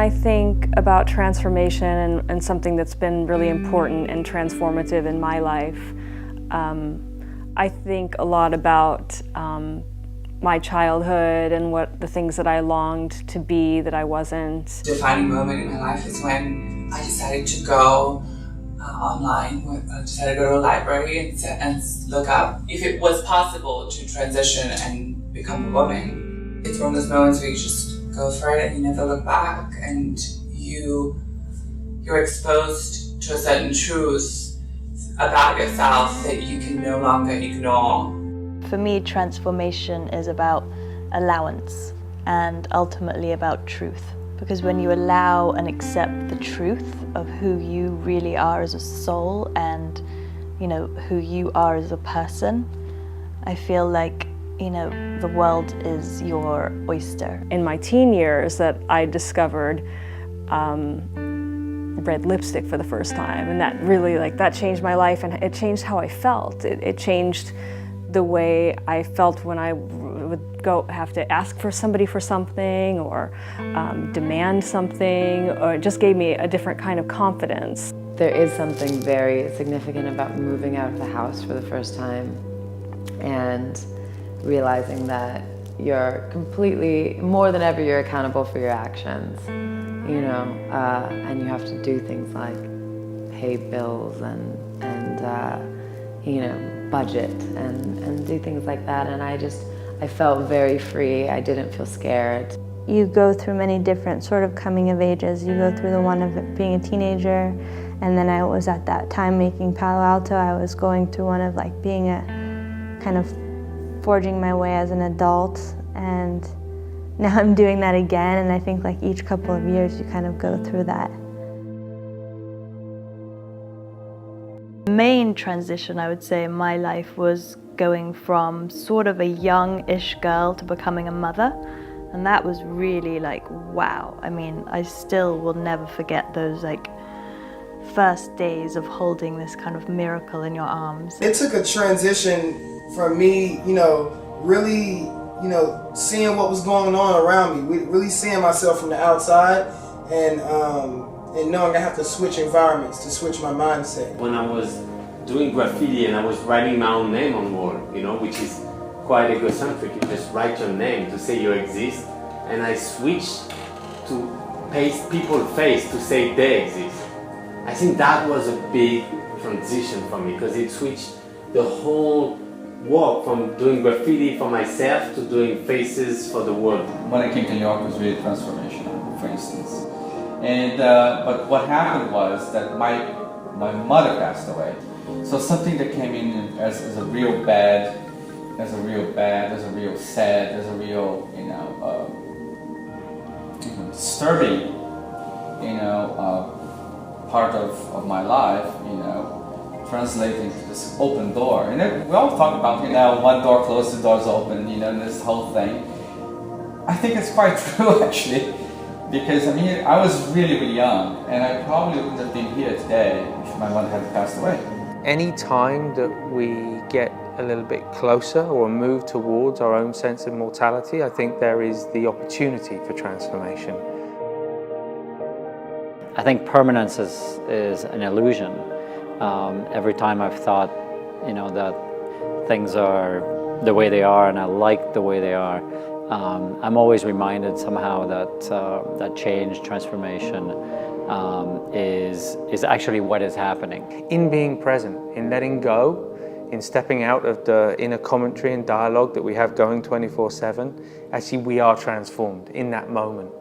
I think about transformation and something that's been really important and transformative in my life, I think a lot about my childhood and what the things that I longed to be that I wasn't. The defining moment in my life is when I decided to go online. I decided to go to a library and look up if it was possible to transition and become a woman. It's one of those moments where you just go for it and you never look back, and you're exposed to a certain truth about yourself that you can no longer ignore. For me, transformation is about allowance and ultimately about truth. Because when you allow and accept the truth of who you really are as a soul and, you know, who you are as a person, I feel like, you know, the world is your oyster. In my teen years that I discovered red lipstick for the first time, and that really, that changed my life, and it changed how I felt. It changed the way I felt when I would have to ask for somebody for something or demand something, or it just gave me a different kind of confidence. There is something very significant about moving out of the house for the first time and realizing that you're completely, more than ever, you're accountable for your actions, you know, and you have to do things like pay bills and you know, budget and do things like that. And I felt very free. I didn't feel scared. You go through many different sort of coming of ages. You go through the one of being a teenager, and then I was at that time making Palo Alto. I was going through one of being a kind of forging my way as an adult, and now I'm doing that again, and I think each couple of years you kind of go through that. The main transition, I would say, in my life was going from sort of a young-ish girl to becoming a mother, and that was really wow. I mean, I still will never forget those first days of holding this kind of miracle in your arms. It took a transition for me, you know, really, you know, seeing what was going on around me, really seeing myself from the outside, and knowing I have to switch environments to switch my mindset. When I was doing graffiti and I was writing my own name on wall, you know, which is quite egocentric. You just write your name to say you exist, and I switched to paste people's face to say they exist. I think that was a big transition for me, because it switched the whole walk from doing graffiti for myself to doing faces for the world. When I came to New York, it was really transformational, for instance. And but what happened was that my mother passed away. So something that came in as a real bad, as a real sad, as a real, you know, disturbing, you know, part of my life, you know, translating to this open door. And then we all talk about, you know, one door closed, the door's open, you know, this whole thing. I think it's quite true, actually. Because, I mean, I was really, really young, and I probably wouldn't have been here today if my mother hadn't passed away. Any time that we get a little bit closer or move towards our own sense of mortality, I think there is the opportunity for transformation. I think permanence is an illusion. Every time I've thought, you know, that things are the way they are and I like the way they are, I'm always reminded somehow that that change, transformation is actually what is happening. In being present, in letting go, in stepping out of the inner commentary and dialogue that we have going 24/7, actually we are transformed in that moment.